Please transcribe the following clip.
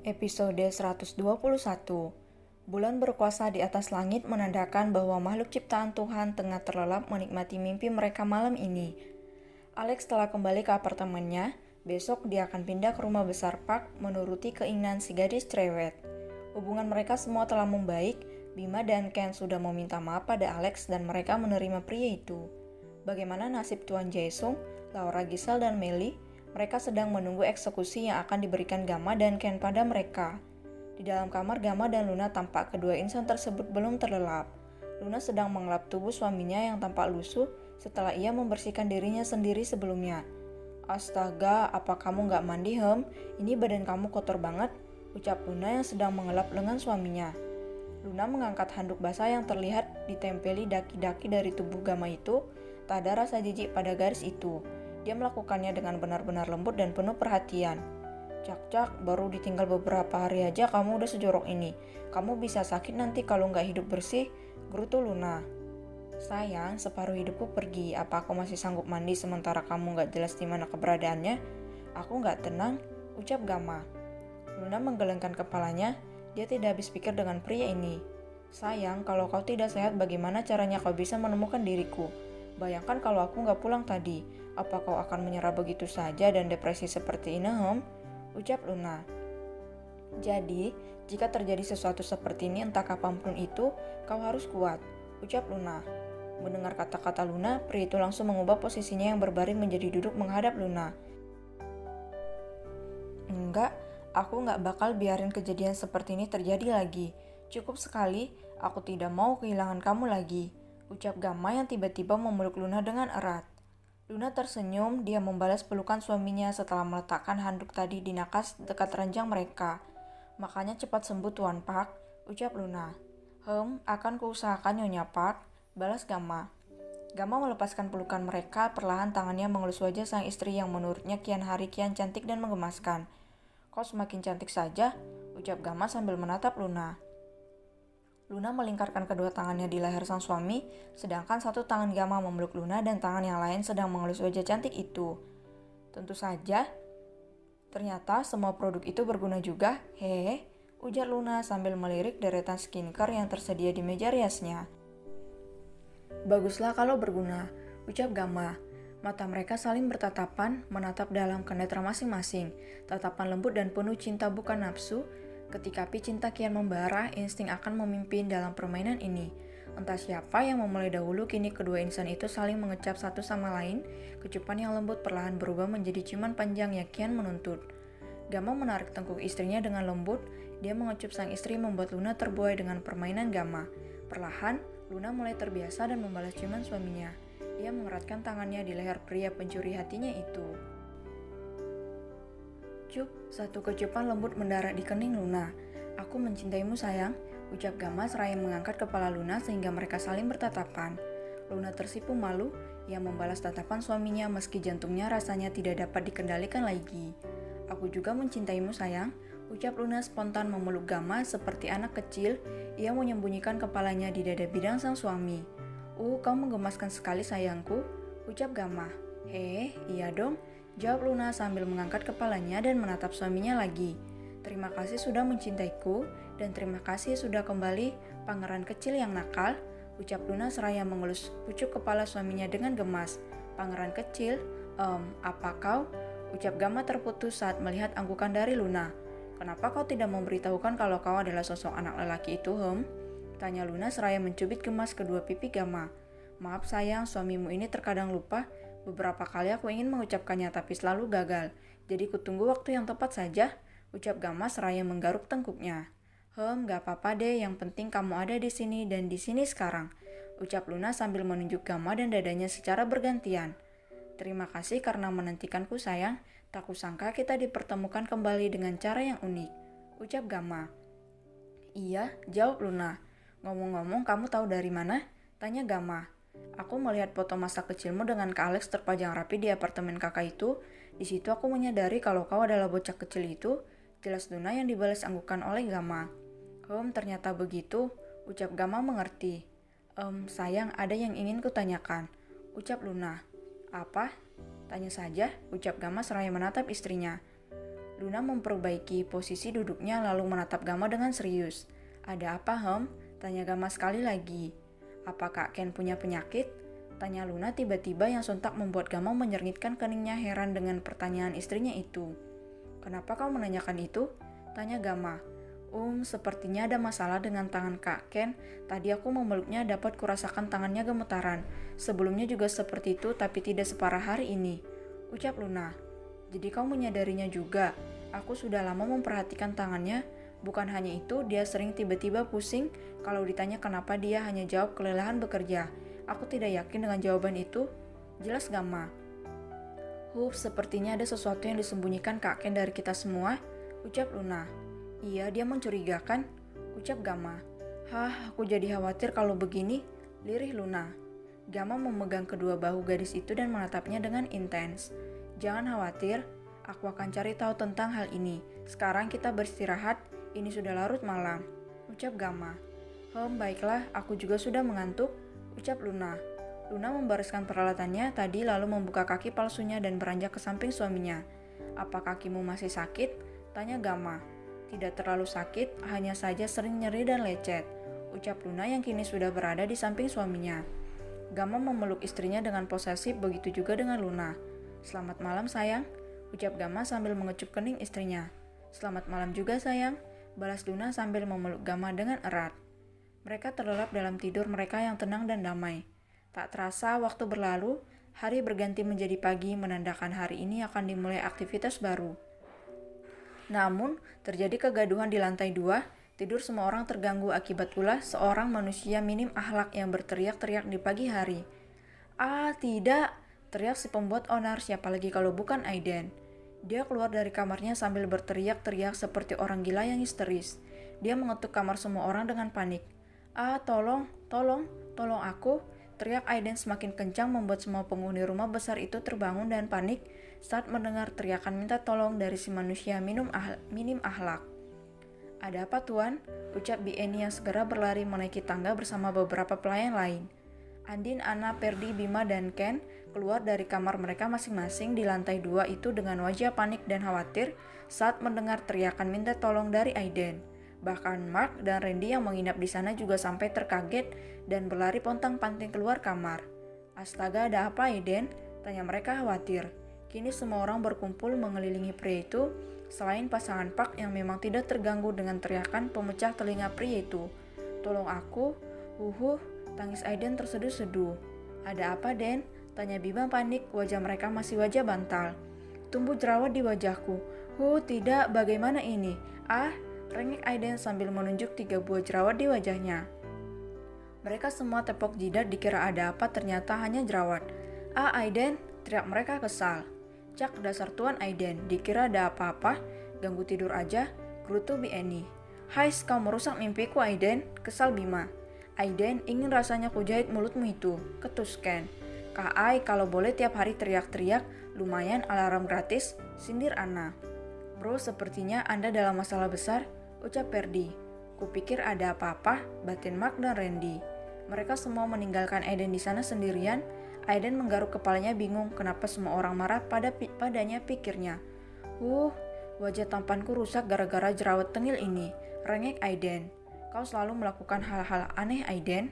Episode 121. Bulan berkuasa di atas langit menandakan bahwa makhluk ciptaan Tuhan tengah terlelap menikmati mimpi mereka malam ini. Alex telah kembali ke apartemennya. Besok dia akan pindah ke rumah besar Park menuruti keinginan si gadis cerewet. Hubungan mereka semua telah membaik. Bima dan Ken sudah meminta maaf pada Alex dan mereka menerima pria itu. Bagaimana nasib Tuan Jaesung, Laura Giselle dan Melly? Mereka sedang menunggu eksekusi yang akan diberikan Gamma dan Ken pada mereka. Di dalam kamar, Gamma dan Luna tampak kedua insan tersebut belum terlelap. Luna sedang mengelap tubuh suaminya yang tampak lusuh setelah ia membersihkan dirinya sendiri sebelumnya. "Astaga, apa kamu gak mandi, Hem? Ini badan kamu kotor banget," ucap Luna yang sedang mengelap lengan suaminya. Luna mengangkat handuk basah yang terlihat ditempeli daki-daki dari tubuh Gamma itu. Tak ada rasa jijik pada garis itu. Dia melakukannya dengan benar-benar lembut dan penuh perhatian. "Cak-cak, baru ditinggal beberapa hari aja kamu udah sejorok ini. Kamu bisa sakit nanti kalau nggak hidup bersih," gerutu Luna. "Sayang, separuh hidupku pergi. Apa aku masih sanggup mandi sementara kamu nggak jelas di mana keberadaannya? Aku nggak tenang," ucap Gamma. Luna menggelengkan kepalanya. Dia tidak habis pikir dengan pria ini. "Sayang, kalau kau tidak sehat, bagaimana caranya kau bisa menemukan diriku? Bayangkan kalau aku nggak pulang tadi. Apa kau akan menyerah begitu saja dan depresi seperti ini, Hem?" ucap Luna. "Jadi, jika terjadi sesuatu seperti ini entah kapanpun itu, kau harus kuat," ucap Luna. Mendengar kata-kata Luna, pria itu langsung mengubah posisinya yang berbaring menjadi duduk menghadap Luna. "Enggak, aku nggak bakal biarin kejadian seperti ini terjadi lagi. Cukup sekali, aku tidak mau kehilangan kamu lagi," ucap Gamma yang tiba-tiba memeluk Luna dengan erat. Luna tersenyum. Dia membalas pelukan suaminya setelah meletakkan handuk tadi di nakas dekat ranjang mereka. "Makanya cepat sembuh, Tuan Park," ucap Luna. Akan kuusahakan, Nyonya Park," balas Gamma. Gamma melepaskan pelukan mereka. Perlahan tangannya mengelus wajah sang istri yang menurutnya kian hari kian cantik dan menggemaskan. "Kau semakin cantik saja," ucap Gamma sambil menatap Luna. Luna melingkarkan kedua tangannya di leher sang suami, sedangkan satu tangan Gamma memeluk Luna dan tangan yang lain sedang mengelus wajah cantik itu. "Tentu saja, ternyata semua produk itu berguna juga, hehe," ujar Luna sambil melirik deretan skincare yang tersedia di meja riasnya. "Baguslah kalau berguna," ucap Gamma. Mata mereka saling bertatapan, menatap dalam kenetra masing-masing. Tatapan lembut dan penuh cinta bukan nafsu. Ketika api cinta kian membara, insting akan memimpin dalam permainan ini. Entah siapa yang memulai dahulu, kini kedua insan itu saling mengecap satu sama lain. Kecupan yang lembut perlahan berubah menjadi ciuman panjang yang kian menuntut. Gamma menarik tengkuk istrinya dengan lembut. Dia mengecup sang istri membuat Luna terbuai dengan permainan Gamma. Perlahan, Luna mulai terbiasa dan membalas ciuman suaminya. Ia mengeratkan tangannya di leher pria pencuri hatinya itu. Cup, satu kecupan lembut mendarat di kening Luna. "Aku mencintaimu, sayang," ucap Gamma seraya mengangkat kepala Luna sehingga mereka saling bertatapan. Luna tersipu malu. Ia membalas tatapan suaminya meski jantungnya rasanya tidak dapat dikendalikan lagi. "Aku juga mencintaimu, sayang," ucap Luna spontan memeluk Gamma seperti anak kecil. Ia menyembunyikan kepalanya di dada bidang sang suami. Kau menggemaskan sekali, sayangku," ucap Gamma. Iya dong," jawab Luna sambil mengangkat kepalanya dan menatap suaminya lagi. "Terima kasih sudah mencintaiku, dan terima kasih sudah kembali, pangeran kecil yang nakal," ucap Luna seraya mengelus pucuk kepala suaminya dengan gemas. "Pangeran kecil, apa kau?" ucap Gamma terputus saat melihat anggukan dari Luna. "Kenapa kau tidak memberitahukan kalau kau adalah sosok anak lelaki itu, tanya Luna seraya mencubit gemas kedua pipi Gamma. "Maaf sayang, suamimu ini terkadang lupa. Beberapa kali aku ingin mengucapkannya tapi selalu gagal. Jadi kutunggu waktu yang tepat saja," ucap Gamma seraya menggaruk tengkuknya. Gak apa-apa deh, yang penting kamu ada di sini dan di sini sekarang," ucap Luna sambil menunjuk Gamma dan dadanya secara bergantian. "Terima kasih karena menantikanku, sayang. Tak kusangka kita dipertemukan kembali dengan cara yang unik," ucap Gamma. "Iya," jawab Luna. "Ngomong-ngomong, kamu tahu dari mana?" tanya Gamma. "Aku melihat foto masa kecilmu dengan Kak Alex terpajang rapi di apartemen kakak itu. Di situ aku menyadari kalau kau adalah bocah kecil itu," jelas Luna yang dibalas anggukan oleh Gamma. Ternyata begitu," ucap Gamma mengerti. Sayang, ada yang ingin kutanyakan," ucap Luna. "Apa?" "Tanya saja," ucap Gamma seraya menatap istrinya. Luna memperbaiki posisi duduknya lalu menatap Gamma dengan serius. Ada apa, Hem? Tanya Gamma sekali lagi. Apa Kak Ken punya penyakit? Tanya Luna tiba-tiba yang sontak membuat Gamma menyerngitkan keningnya heran dengan pertanyaan istrinya itu. Kenapa kau menanyakan itu? Tanya Gamma. Sepertinya ada masalah dengan tangan Kak Ken. Tadi aku memeluknya dapat kurasakan tangannya gemetaran. Sebelumnya juga seperti itu tapi tidak separah hari ini. Ucap Luna. Jadi kau menyadarinya juga. Aku sudah lama memperhatikan tangannya. Bukan hanya itu, dia sering tiba-tiba pusing. Kalau ditanya kenapa dia hanya jawab kelelahan bekerja. Aku tidak yakin dengan jawaban itu. Jelas Gamma. Sepertinya ada sesuatu yang disembunyikan Kak Ken dari kita semua. Ucap Luna. Iya, dia mencurigakan. Ucap Gamma. Aku jadi khawatir kalau begini. Lirih Luna. Gamma memegang kedua bahu gadis itu dan menatapnya dengan intens. Jangan khawatir, aku akan cari tahu tentang hal ini. Sekarang kita beristirahat, ini sudah larut malam. Ucap Gamma. Baiklah, aku juga sudah mengantuk. Ucap Luna. Luna membariskan peralatannya tadi lalu membuka kaki palsunya dan beranjak ke samping suaminya. Apa kakimu masih sakit? Tanya Gamma. Tidak terlalu sakit, hanya saja sering nyeri dan lecet. Ucap Luna yang kini sudah berada di samping suaminya. Gamma memeluk istrinya dengan posesif, begitu juga dengan Luna. Selamat malam sayang, ucap Gamma sambil mengecup kening istrinya. Selamat malam juga sayang, balas Luna sambil memeluk Gamma dengan erat. Mereka terlelap dalam tidur mereka yang tenang dan damai. Tak terasa waktu berlalu, hari berganti menjadi pagi menandakan hari ini akan dimulai aktivitas baru. Namun, terjadi kegaduhan di lantai 2, tidur semua orang terganggu akibat ulah seorang manusia minim akhlak yang berteriak-teriak di pagi hari. Tidak, teriak si pembuat onar, siapa lagi kalau bukan Aiden. Dia keluar dari kamarnya sambil berteriak-teriak seperti orang gila yang histeris. Dia mengetuk kamar semua orang dengan panik. Tolong aku, teriak Aiden semakin kencang membuat semua penghuni rumah besar itu terbangun dan panik saat mendengar teriakan minta tolong dari si manusia minim akhlak. Ada apa tuan? Ucap Bi Eni yang segera berlari menaiki tangga bersama beberapa pelayan lain. Andin, Anna, Perdi, Bima, dan Ken keluar dari kamar mereka masing-masing di lantai 2 itu dengan wajah panik dan khawatir saat mendengar teriakan minta tolong dari Aiden. Bahkan Mark dan Randy yang menginap di sana juga sampai terkaget dan berlari pontang-panting keluar kamar. Astaga, ada apa Aiden? Tanya mereka khawatir. Kini semua orang berkumpul mengelilingi pria itu, selain pasangan Park yang memang tidak terganggu dengan teriakan pemecah telinga pria itu. Tolong aku, tangis Aiden terseduh-seduh. Ada apa Den? Tanya Bima panik, wajah mereka masih wajah bantal. Tumbuh jerawat di wajahku. Tidak, bagaimana ini? Rengek Aiden sambil menunjuk 3 buah jerawat di wajahnya. Mereka semua tepok jidat dikira ada apa, ternyata hanya jerawat. Aiden, teriak mereka kesal. Cak, dasar tuan Aiden, dikira ada apa-apa, ganggu tidur aja, gerutu Bi Eni. Kau merusak mimpiku Aiden, kesal Bima. Aiden, ingin rasanya kujahit mulutmu itu, ketus Ken. Kak Ai, kalau boleh tiap hari teriak-teriak, lumayan alarm gratis, sindir Anna. Bro, sepertinya Anda dalam masalah besar, ucap Perdi. Kupikir ada apa-apa, batin Mark dan Randy. Mereka semua meninggalkan Aiden di sana sendirian. Aiden menggaruk kepalanya bingung kenapa semua orang marah padanya pikirnya. Wajah tampanku rusak gara-gara jerawat tengil ini, rengek Aiden. Kau selalu melakukan hal-hal aneh Aiden.